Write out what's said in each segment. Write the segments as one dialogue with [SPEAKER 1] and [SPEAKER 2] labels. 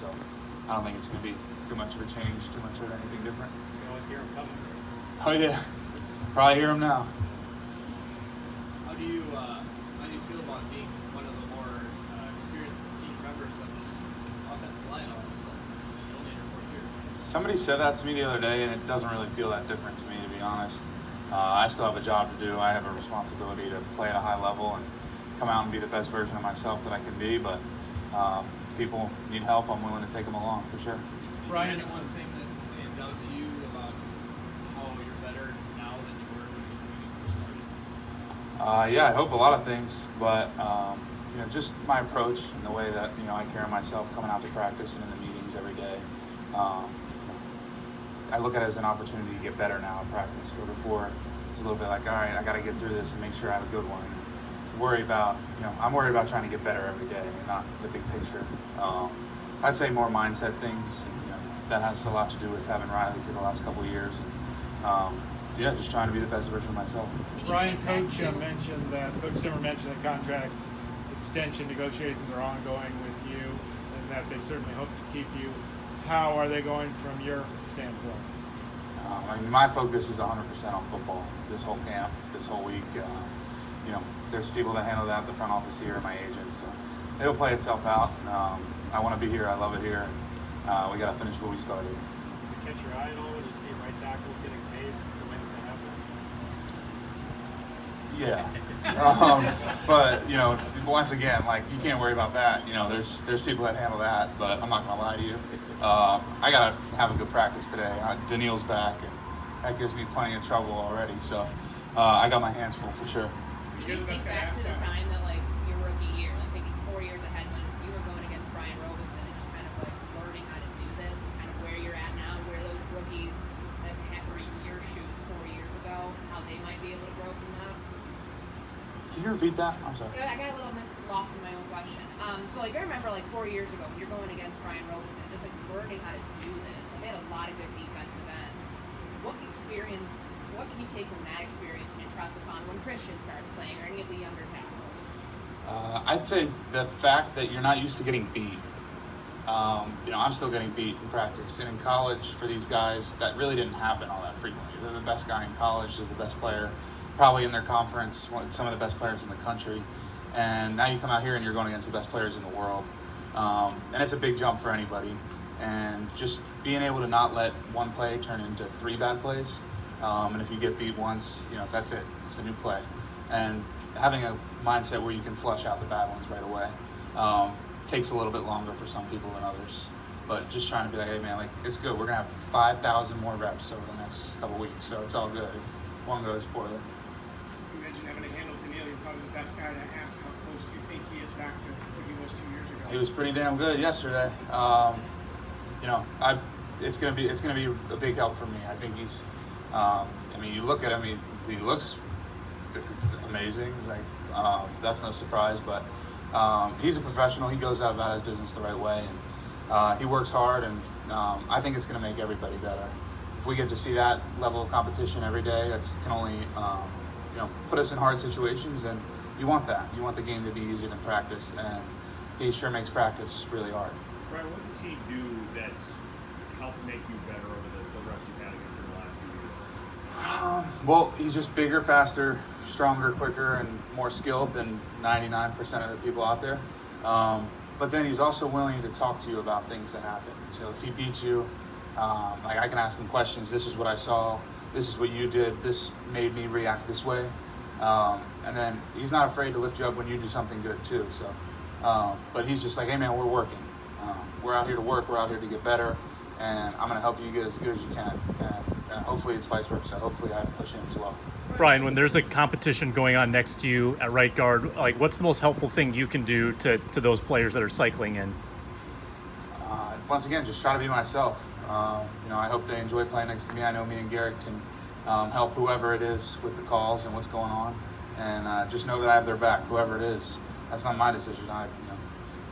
[SPEAKER 1] So I don't think it's going to be too much of a change, too much of anything different.
[SPEAKER 2] You can always hear him coming.
[SPEAKER 1] Oh yeah, probably hear him now.
[SPEAKER 3] How do you feel about being one of the more experienced senior members of this offensive line all of a sudden, only in your fourth year?
[SPEAKER 1] Somebody said that to me the other day, and it doesn't really feel that different to me, to be honest. I still have a job to do. I have a responsibility to play at a high level and come out and be the best version of myself that I can be. But if people need help, I'm willing to take them along for sure.
[SPEAKER 3] Brian, is there any one thing that stands out to you about how you're better now than you were when you first started?
[SPEAKER 1] Yeah, I hope a lot of things, but just my approach and the way that I carry myself coming out to practice and in the meetings every day. I look at it as an opportunity to get better now in practice. Where before it's a little bit like, all right, I got to get through this and make sure I have a good one. And I'm worried about trying to get better every day and not the big picture. I'd say more mindset things. That has a lot to do with having Riley for the last couple of years. And, just trying to be the best version of myself.
[SPEAKER 2] Brian, Coach Zimmer mentioned that contract extension negotiations are ongoing with you, and that they certainly hope to keep you. How are they going from your standpoint?
[SPEAKER 1] My focus is 100% on football. This whole camp, this whole week. There's people that handle that at the front office here, my agent. So it'll play itself out. I want to be here. I love it here. We got to finish what we started.
[SPEAKER 2] Does it catch your eye at all when you see right tackles getting paid the way that happen?
[SPEAKER 1] Yeah. But once again, you can't worry about that. There's people that handle that, but I'm not gonna lie to you. I gotta have a good practice today. Danielle's back, and that gives me plenty of trouble already. So I got my hands full for sure.
[SPEAKER 4] You think back to the time that your rookie year, thinking 4 years ahead when you were going against Brian Robeson and just kind of learning how to do this, and kind of where you're at now, where those rookies that were in your shoes 4 years ago, how they might be able to grow from that.
[SPEAKER 1] Can you repeat that? I'm sorry.
[SPEAKER 4] I got a little lost in my own question. I remember 4 years ago when you're going against Brian Robeson, just learning how to do this. They had a lot of good defensive ends. What can you take from that experience and impress upon when Christian starts playing or any of the younger tackles?
[SPEAKER 1] I'd say the fact that you're not used to getting beat. I'm still getting beat in practice. And in college, for these guys, that really didn't happen all that frequently. They're the best guy in college. They're the best player, probably in their conference, some of the best players in the country. And now you come out here and you're going against the best players in the world. And it's a big jump for anybody. And just being able to not let one play turn into 3 bad plays. And if you get beat once, that's it. It's a new play. And having a mindset where you can flush out the bad ones right away takes a little bit longer for some people than others. But just trying to be like, hey man, it's good. We're gonna have 5,000 more reps over the next couple weeks, so it's all good if one goes poorly.
[SPEAKER 5] You mentioned having to handle Danielle. You're probably the best guy to ask. How close do you think he is back to what he was 2 years ago?
[SPEAKER 1] He was pretty damn good yesterday. It's gonna be a big help for me. I think he's. You look at him. He looks amazing. That's no surprise, but he's a professional. He goes about his business the right way, and he works hard. And I think it's going to make everybody better. If we get to see that level of competition every day, that can only put us in hard situations. And you want that. You want the game to be easier than practice, and he sure makes practice really hard.
[SPEAKER 2] Brian, what does he do that's helped make you better over the reps you've had against him the last few years?
[SPEAKER 1] Well, he's just bigger, faster, stronger, quicker, and more skilled than 99% of the people out there. But then he's also willing to talk to you about things that happen. So if he beats you, I can ask him questions. This is what I saw. This is what you did. This made me react this way. And then he's not afraid to lift you up when you do something good too. So, but he's just like, hey man, we're working. We're out here to work. We're out here to get better. And I'm going to help you get as good as you can. And hopefully it's vice versa. Hopefully I push him as well.
[SPEAKER 6] Brian, when there's a competition going on next to you at right guard, what's the most helpful thing you can do to those players that are cycling in?
[SPEAKER 1] Once again, just try to be myself. I hope they enjoy playing next to me. I know me and Garrett can help whoever it is with the calls and what's going on. And just know that I have their back, whoever it is. That's not my decision. I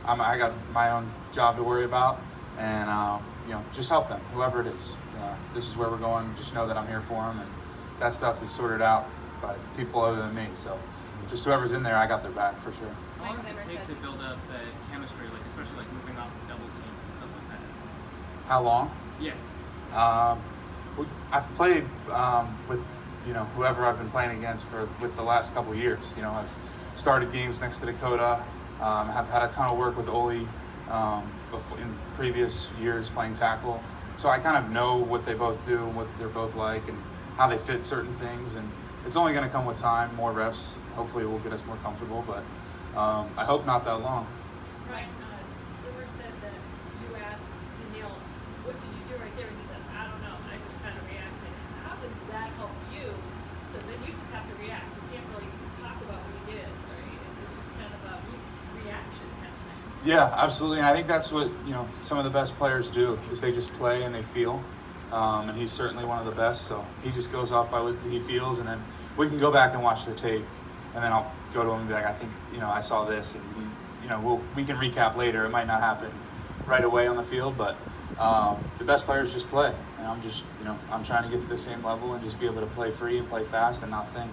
[SPEAKER 1] got my own job to worry about. And, just help them, whoever it is. This is where we're going. Just know that I'm here for them. And that stuff is sorted out by people other than me. So just whoever's in there, I got their back for sure.
[SPEAKER 7] How long does it take to build up the chemistry, especially moving off of double teams and stuff like
[SPEAKER 1] How long?
[SPEAKER 3] Yeah.
[SPEAKER 1] I've played with whoever I've been playing against with the last couple of years. I've started games next to Dakota. Have had a ton of work with Oli in previous years playing tackle. So I kind of know what they both do and what they're both like and how they fit certain things. And it's only going to come with time, more reps. Hopefully it will get us more comfortable, but I hope not that long.
[SPEAKER 7] Right. Zimmer said that you asked Danielle, what did you do right there? And he said, I don't know. I just kind of reacted. How does that help you? So then you just have to react. You can't really talk about what you did, right? It's just kind of a reaction kind of thing.
[SPEAKER 1] Yeah, absolutely. And I think that's what some of the best players do is they just play and they feel. And he's certainly one of the best. So he just goes off by what he feels, and then we can go back and watch the tape, and then I'll go to him and be like, I think I saw this, and we can recap later. It might not happen right away on the field, but the best players just play, and I'm just I'm trying to get to the same level and just be able to play free and play fast and not think.